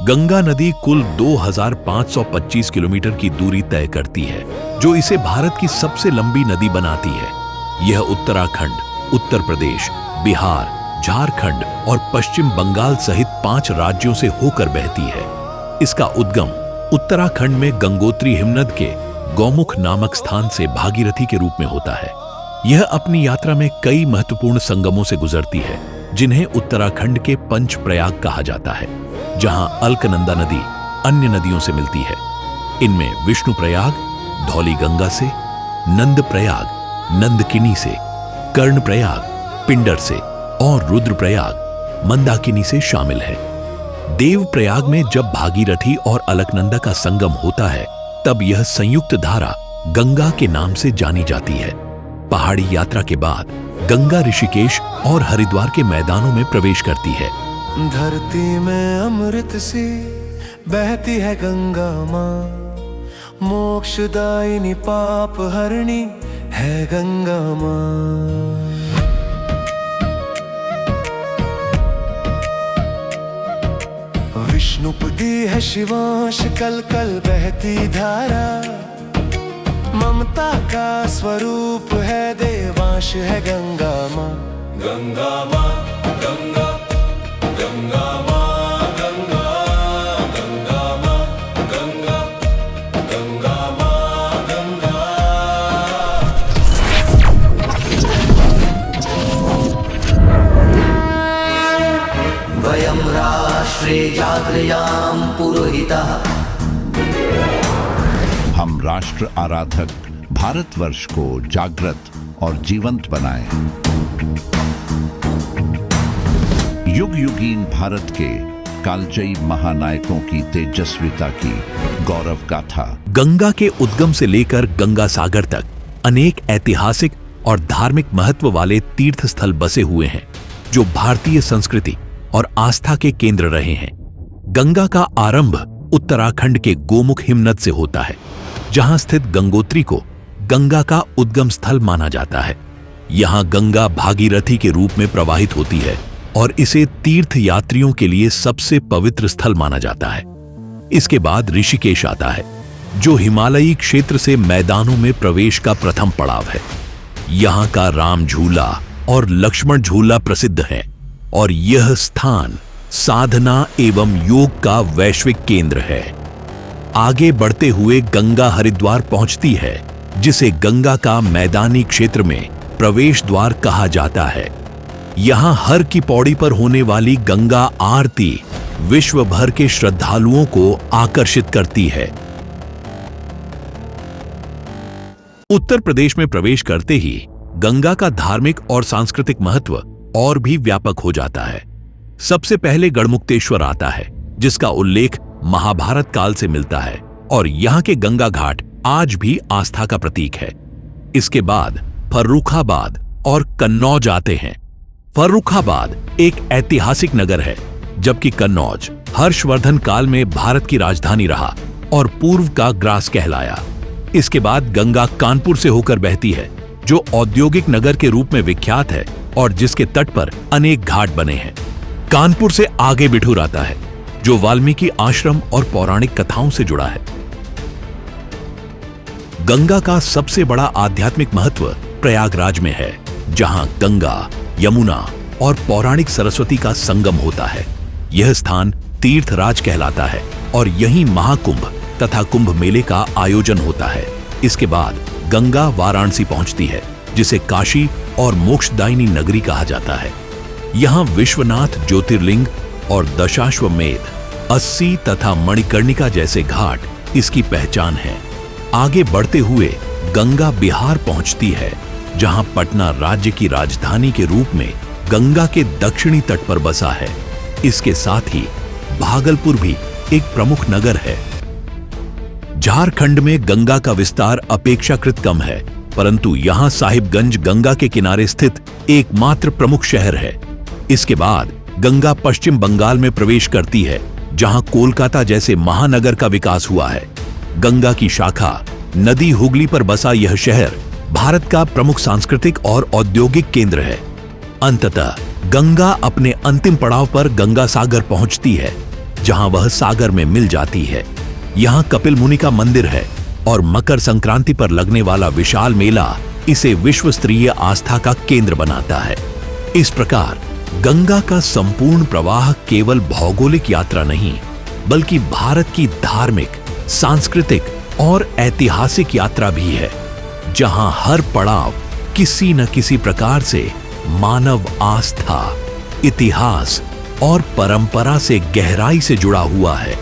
गंगा नदी कुल 2525 किलोमीटर की दूरी तय करती है, जो इसे भारत की सबसे लंबी नदी बनाती है। यह उत्तराखंड, उत्तर प्रदेश, बिहार, झारखंड और पश्चिम बंगाल सहित 5 राज्यों से होकर बहती है। इसका उद्गम उत्तराखंड में गंगोत्री हिमनद के गौमुख नामक स्थान से भागीरथी के रूप में होता है। यह अपनी यात्रा में कई महत्वपूर्ण संगमों से गुजरती है, जिन्हें उत्तराखंड के पंच प्रयाग कहा जाता है, जहां अलकनंदा नदी अन्य नदियों से मिलती है। इनमें विष्णु प्रयाग धौली गंगा से, नंद प्रयाग नंदकिनी से, कर्ण प्रयाग पिंडर से और रुद्र प्रयाग मंदाकिनी से शामिल है। देव प्रयाग में जब भागीरथी और अलकनंदा का संगम होता है, तब यह संयुक्त धारा गंगा के नाम से जानी जाती है। पहाड़ी यात्रा के बाद गंगा ऋषिकेश और हरिद्वार के मैदानों में प्रवेश करती है। धरती में अमृत सी बहती है गंगा माँ, मोक्षदायिनी पाप हरणी है गंगा माँ। विष्णुपदी है शिवांश कल कल बहती धारा, ममता का स्वरूप है देवांश है गंगा माँ। गंगा माँ गंगा गंगा माँ गंगा गंगा माँ गंगा गंगा माँ गंगा। वयं राष्ट्रे जागृयाम पुरोहितः। हम राष्ट्र आराधक भारतवर्ष को जागृत और जीवंत बनाएं। युग युगीन भारत के कालजयी महानायकों की तेजस्विता की गौरव गाथा। गंगा के उद्गम से लेकर गंगा सागर तक अनेक ऐतिहासिक और धार्मिक महत्व वाले तीर्थ स्थल बसे हुए हैं, जो भारतीय संस्कृति और आस्था के केंद्र रहे हैं। गंगा का आरंभ उत्तराखंड के गोमुख हिमनद से होता है, जहां स्थित गंगोत्री को गंगा का उद्गम स्थल माना जाता है। यहां गंगा भागीरथी के रूप में प्रवाहित होती है और इसे तीर्थ यात्रियों के लिए सबसे पवित्र स्थल माना जाता है। इसके बाद ऋषिकेश आता है, जो हिमालयी क्षेत्र से मैदानों में प्रवेश का प्रथम पड़ाव है। यहां का राम झूला और लक्ष्मण झूला प्रसिद्ध है और यह स्थान साधना एवं योग का वैश्विक केंद्र है। आगे बढ़ते हुए गंगा हरिद्वार पहुंचती है, जिसे गंगा का मैदानी क्षेत्र में प्रवेश द्वार कहा जाता है। यहां हर की पौड़ी पर होने वाली गंगा आरती विश्व भर के श्रद्धालुओं को आकर्षित करती है। उत्तर प्रदेश में प्रवेश करते ही गंगा का धार्मिक और सांस्कृतिक महत्व और भी व्यापक हो जाता है। सबसे पहले गढ़मुक्तेश्वर आता है, जिसका उल्लेख महाभारत काल से मिलता है और यहाँ के गंगा घाट आज भी आस्था का प्रतीक है। इसके बाद फर्रुखाबाद और कन्नौज आते हैं। फर्रुखाबाद एक ऐतिहासिक नगर है, जबकि कन्नौज हर्षवर्धन काल में भारत की राजधानी रहा और पूर्व का ग्रास कहलाया। इसके बाद गंगा कानपुर से होकर बहती है, जो औद्योगिक नगर के रूप में विख्यात है और जिसके तट पर अनेक घाट बने हैं। कानपुर से आगे बिठूर आता है, जो वाल्मीकि आश्रम और पौराणिक कथाओं से जुड़ा है। गंगा का सबसे बड़ा आध्यात्मिक महत्व प्रयागराज में है, जहां गंगा, यमुना और पौराणिक सरस्वती का संगम होता है। यह स्थान तीर्थराज कहलाता है और यहीं महाकुंभ तथा कुंभ मेले का आयोजन होता है। इसके बाद गंगा वाराणसी पहुंचती है, जिसे काशी और मोक्षदायिनी नगरी कहा जाता है। यहाँ विश्वनाथ ज्योतिर्लिंग और दशाश्वमेध, 80 तथा मणिकर्णिका जैसे घाट इसकी पहचान है। आगे बढ़ते हुए गंगा बिहार पहुंचती है, जहां पटना राज्य की राजधानी के रूप में गंगा के दक्षिणी तट पर बसा है। इसके साथ ही भागलपुर भी एक प्रमुख नगर है। झारखंड में गंगा का विस्तार अपेक्षाकृत कम है, परंतु यहां साहिबगंज गंगा के किनारे स्थित एकमात्र प्रमुख शहर है। इसके बाद गंगा पश्चिम बंगाल में प्रवेश करती है, जहां कोलकाता जैसे महानगर का विकास हुआ है। गंगा की शाखा नदी हुगली पर बसा यह शहर भारत का प्रमुख सांस्कृतिक और औद्योगिक केंद्र है। अंततः गंगा अपने अंतिम पड़ाव पर गंगा सागर पहुंचती है। जहां वह सागर में मिल जाती है। यहाँ कपिल मुनि का मंदिर है और मकर संक्रांति पर लगने वाला विशाल मेला इसे विश्व स्तरीय आस्था का केंद्र बनाता है। इस प्रकार गंगा का संपूर्ण प्रवाह केवल भौगोलिक यात्रा नहीं, बल्कि भारत की धार्मिक, सांस्कृतिक और ऐतिहासिक यात्रा भी है, जहां हर पड़ाव किसी न किसी प्रकार से मानव आस्था, इतिहास और परंपरा से गहराई से जुड़ा हुआ है।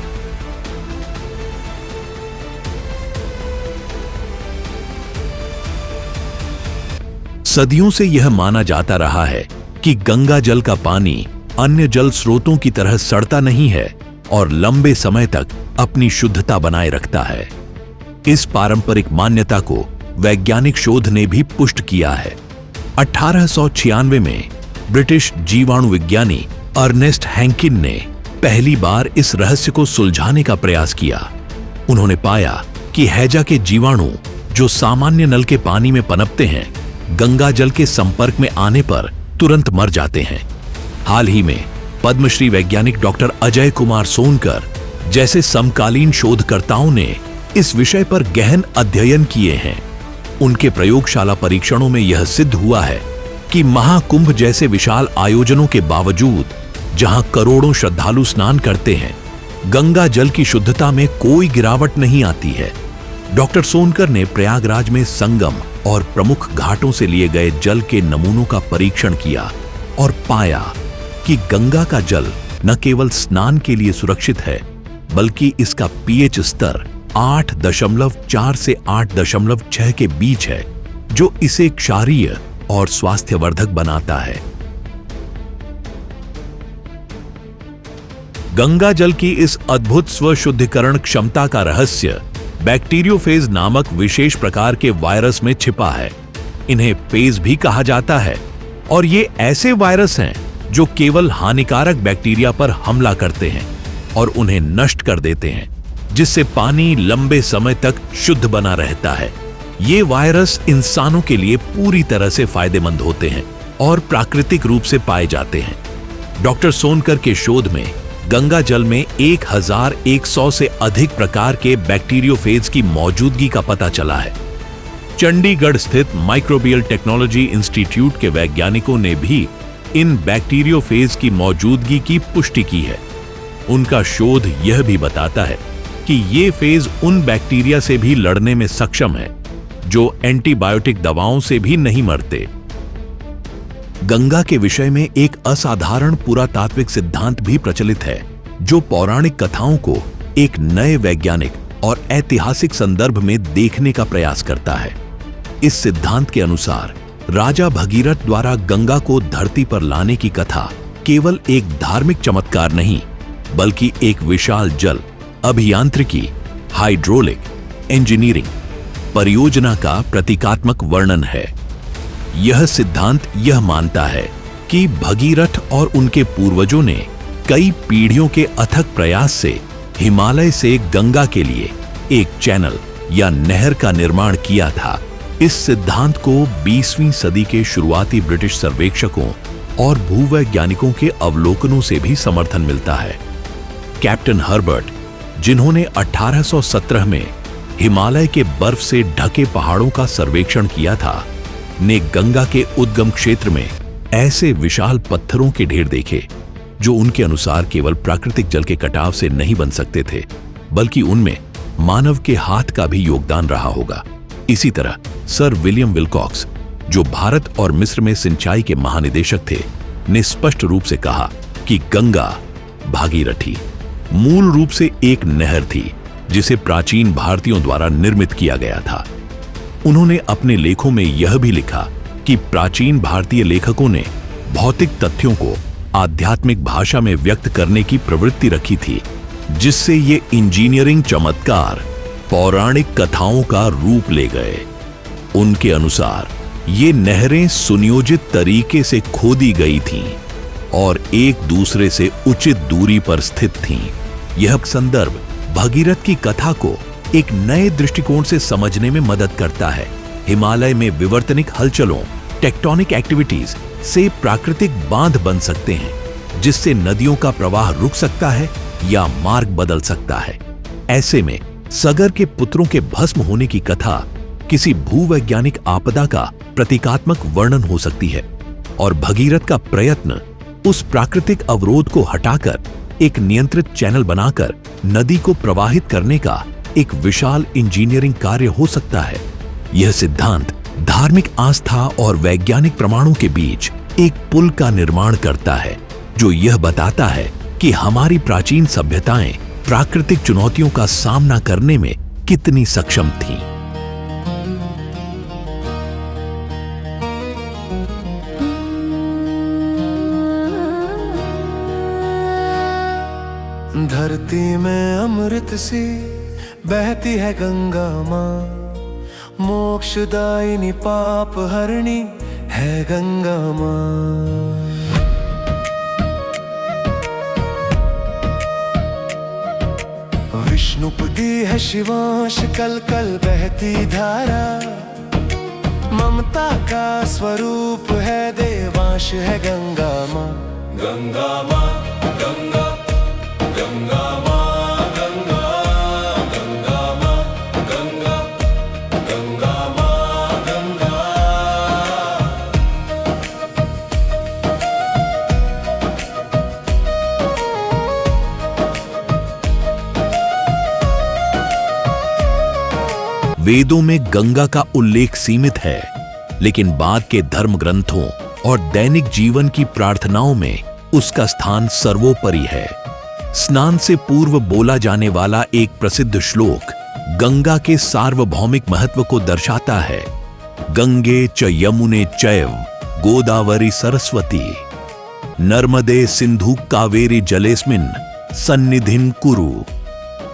सदियों से यह माना जाता रहा है कि गंगा जल का पानी अन्य जल स्रोतों की तरह सड़ता नहीं है और लंबे समय तक अपनी शुद्धता बनाए रखता है। इस पारंपरिक मान्यता को वैज्ञानिक शोध ने भी पुष्ट किया है। 1896 में ब्रिटिश जीवाणु विज्ञानी अर्नेस्ट हैंकिन ने पहली बार इस रहस्य को सुलझाने का प्रयास किया। उन्होंने पाया कि हैजा के जीवाणु जो सामान्य नल के पानी में पनपते हैं, गंगा जल के संपर्क में आने पर तुरंत मर जाते हैं। हाल ही में पद्मश्री वैज्ञानिक डॉक्टर अजय कुमार सोनकर जैसे समकालीन शोधकर्ताओं ने इस विषय पर गहन अध्ययन किए हैं। उनके प्रयोगशाला परीक्षणों में यह सिद्ध हुआ है कि महाकुंभ जैसे विशाल आयोजनों के बावजूद, जहां करोड़ों श्रद्धालु स्नान करते हैं, गंगा जल की शुद्धता में कोई गिरावट नहीं आती है। डॉक्टर सोनकर ने प्रयागराज में संगम और प्रमुख घाटों से लिए गए जल के नमूनों का परीक्षण किया और पाया कि गंगा का जल न केवल स्नान के लिए सुरक्षित है, बल्कि इसका पीएच स्तर 8.4 से 8.6 के बीच है, जो इसे क्षारीय और स्वास्थ्यवर्धक बनाता है। गंगा जल की इस अद्भुत स्वशुद्धिकरण क्षमता का रहस्य बैक्टीरियोफेज नामक विशेष प्रकार के वायरस में छिपा है। इन्हें फेज भी कहा जाता है और ये ऐसे वायरस हैं जो केवल हानिकारक बैक्टीरिया पर हमला करते हैं और उन्हें नष्ट कर देते हैं, जिससे पानी लंबे समय तक शुद्ध बना रहता है। ये वायरस इंसानों के लिए पूरी तरह से फायदेमंद होते हैं और प्राकृतिक रूप से पाए जाते हैं। डॉक्टर सोनकर के शोध में गंगा जल में 1100 से अधिक प्रकार के बैक्टीरियोफेज की मौजूदगी का पता चला है। चंडीगढ़ स्थित माइक्रोबियल टेक्नोलॉजी इंस्टीट्यूट के वैज्ञानिकों ने भी इन बैक्टीरियोफेज की मौजूदगी की पुष्टि की है। उनका शोध यह भी बताता है कि ये फेज उन बैक्टीरिया से भी लड़ने में सक्षम है जो एंटीबायोटिक दवाओं से भी नहीं मरते। गंगा के विषय में एक असाधारण पुरातात्विक सिद्धांत भी प्रचलित है, जो पौराणिक कथाओं को एक नए वैज्ञानिक और ऐतिहासिक संदर्भ में देखने का प्रयास करता है। इस सिद्धांत के अनुसार राजा भगीरथ द्वारा गंगा को धरती पर लाने की कथा केवल एक धार्मिक चमत्कार नहीं, बल्कि एक विशाल जल, अभियांत्रिकी, हाइड्रोलिक, इंजीनियरिंग परियोजना का प्रतीकात्मक वर्णन है। यह सिद्धांत यह मानता है कि भगीरथ और उनके पूर्वजों ने कई पीढ़ियों के अथक प्रयास से हिमालय से गंगा के लिए एक चैनल या नहर का निर्माण किया था। इस सिद्धांत को 20वीं सदी के शुरुआती ब्रिटिश सर्वेक्षकों और भूवैज्ञानिकों के अवलोकनों से भी समर्थन मिलता है। कैप्टन हर्बर्ट, जिन्होंने 1817 में हिमालय के बर्फ से ढके पहाड़ों का सर्वेक्षण किया था, ने गंगा के उद्गम क्षेत्र में ऐसे विशाल पत्थरों के ढेर देखे जो उनके अनुसार केवल प्राकृतिक जल के कटाव से नहीं बन सकते थे, बल्कि उनमें मानव के हाथ का भी योगदान रहा होगा। इसी तरह सर विलियम विल्कॉक्स, जो भारत और मिस्र में सिंचाई के महानिदेशक थे, ने स्पष्ट रूप से कहा कि गंगा भागीरथी मूल रूप से एक नहर थी जिसे प्राचीन भारतीयों द्वारा निर्मित किया गया था। उन्होंने अपने लेखों में यह भी लिखा कि प्राचीन भारतीय लेखकों ने भौतिक तथ्यों को आध्यात्मिक भाषा में व्यक्त करने की प्रवृत्ति रखी थी, जिससे ये इंजीनियरिंग चमत्कार पौराणिक कथाओं का रूप ले गए। उनके अनुसार ये नहरें सुनियोजित तरीके से खोदी गई थीं और एक दूसरे से उचित दूरी पर स्थित थीं। यह संदर्भ भगीरथ की कथा को एक नए दृष्टिकोण से समझने में मदद करता है। हिमालय में विवर्तनिक हलचलों, टेक्टोनिक एक्टिविटीज से प्राकृतिक बांध बन सकते हैं, जिससे नदियों का प्रवाह रुक सकता है या मार्ग बदल सकता है। ऐसे में सगर के पुत्रों के भस्म होने की कथा किसी भूवैज्ञानिक आपदा का प्रतीकात्मक वर्णन हो सकती है और भगीरथ का प्रयत्न उस प्राकृतिक अवरोध को हटाकर एक नियंत्रित चैनल बनाकर नदी को प्रवाहित करने का एक विशाल इंजीनियरिंग कार्य हो सकता है। यह सिद्धांत धार्मिक आस्था और वैज्ञानिक प्रमाणों के बीच एक पुल का निर्माण करता है, जो यह बताता है कि हमारी प्राचीन सभ्यताएं प्राकृतिक चुनौतियों का सामना करने में कितनी सक्षम थीं। धरती में अमृत सी बहती है गंगा माँ, मोक्षदायिनी पाप हरणी है गंगा माँ। विष्णुपदी है शिवांश कल कल बहती धारा, ममता का स्वरूप है देवांश है गंगा माँ। गंगा माँ गंगा गंगा माँ गंगा गंगा माँ गंगा गंगा माँ गंगा। वेदों में गंगा का उल्लेख सीमित है, लेकिन बाद के धर्म ग्रंथों और दैनिक जीवन की प्रार्थनाओं में उसका स्थान सर्वोपरि है। स्नान से पूर्व बोला जाने वाला एक प्रसिद्ध श्लोक गंगा के सार्वभौमिक महत्व को दर्शाता है। गंगे च यमुने चैव गोदावरी सरस्वती नर्मदे सिंधु कावेरी जलेस्मिन सन्निधिं कुरु।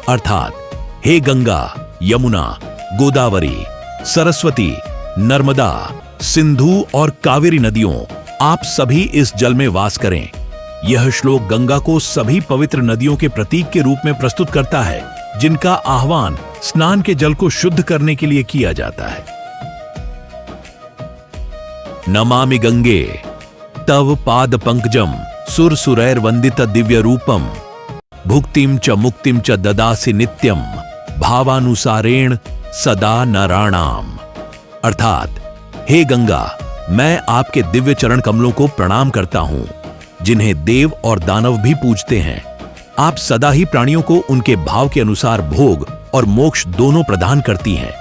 अर्थात हे गंगा, यमुना, गोदावरी, सरस्वती, नर्मदा, सिंधु और कावेरी नदियों, आप सभी इस जल में वास करें। यह श्लोक गंगा को सभी पवित्र नदियों के प्रतीक के रूप में प्रस्तुत करता है, जिनका आह्वान स्नान के जल को शुद्ध करने के लिए किया जाता है। नमामि गंगे तव पाद पंकजम सुर सुरैर वंदित दिव्य रूपम भुक्तिम च मुक्तिम च ददासि नित्यम भावानुसारेण सदा नराणाम। अर्थात हे गंगा, मैं आपके दिव्य चरण कमलों को प्रणाम करता हूं, जिन्हें देव और दानव भी पूजते हैं। आप सदा ही प्राणियों को उनके भाव के अनुसार भोग और मोक्ष दोनों प्रदान करती हैं।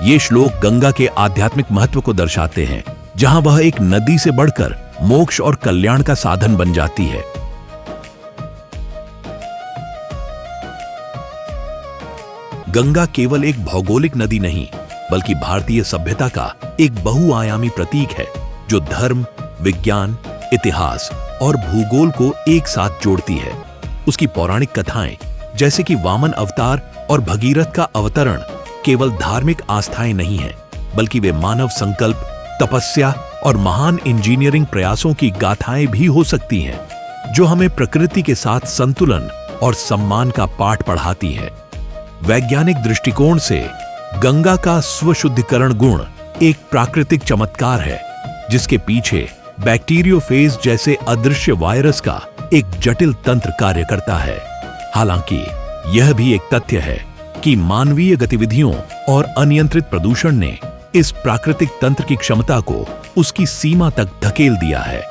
ये श्लोक गंगा के आध्यात्मिक महत्व को दर्शाते हैं, जहां वह एक नदी से बढ़कर मोक्ष और कल्याण का साधन बन जाती है। गंगा केवल एक भौगोलिक नदी नहीं, बल्कि भारतीय सभ्यता का एक बहुआयामी प्रतीक है, जो धर्म, विज्ञान, इतिहास और भूगोल को एक साथ जोड़ती है। उसकी पौराणिक कथाएं, जैसे कि वामन अवतार और भगीरथ का अवतरण, केवल धार्मिक आस्थाएं नहीं हैं, बल्कि वे मानव संकल्प, तपस्या और महान इंजीनियरिंग प्रयासों की गाथाएं भी हो सकती हैं, जो हमें प्रकृति के साथ संतुलन और सम्मान का पाठ पढ़ाती हैं। वैज्ञानिक दृष्टिकोण से गंगा का स्वशुद्धिकरण गुण एक प्राकृतिक चमत्कार है, जिसके पीछे बैक्टीरियोफेज जैसे अदृश्य वायरस का एक जटिल तंत्र कार्य करता है। हालांकि यह भी एक तथ्य है कि मानवीय गतिविधियों और अनियंत्रित प्रदूषण ने इस प्राकृतिक तंत्र की क्षमता को उसकी सीमा तक धकेल दिया है।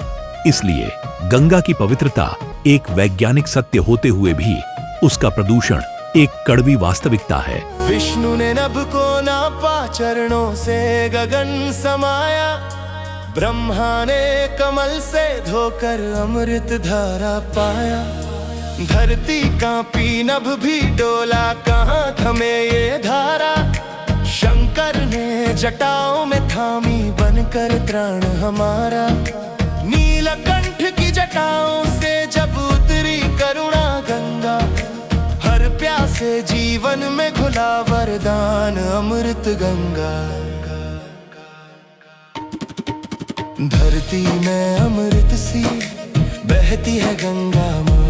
इसलिए गंगा की पवित्रता एक वैज्ञानिक सत्य होते हुए भी उसका प्रदूषण एक कड़वी वास्तविकता है। विष्णु ने नभ को नापा, चरणों से गगन समाया, ब्रह्मा ने कमल से धोकर अमृत धारा पाया। धरती कांपी, नभ भी डोला, कहाँ थमे ये धारा। शंकर ने जटाओं में थामी, बनकर त्राण हमारा। नीलकंठ की जटाओं से जब उतरी करुणा गंगा, हर प्यासे जीवन में घुला वरदान अमृत गंगा। धरती में अमृत सी बहती है गंगा माँ,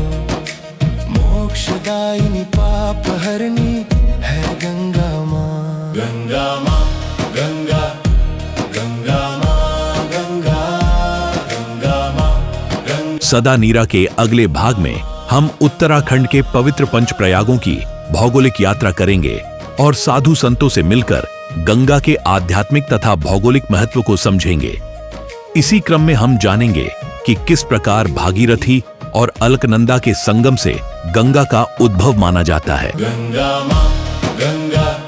मोक्षदायिनी पाप हरनी है गंगा माँ। गंगा माँ गंगा गंगा माँ गंगा गंगा माँ गंगा। सदा नीरा के अगले भाग में हम उत्तराखंड के पवित्र पंच प्रयागों की भौगोलिक यात्रा करेंगे और साधु संतों से मिलकर गंगा के आध्यात्मिक तथा भौगोलिक महत्व को समझेंगे। इसी क्रम में हम जानेंगे कि किस प्रकार भागीरथी और अलकनंदा के संगम से गंगा का उद्भव माना जाता है। गंगा माँ गंगा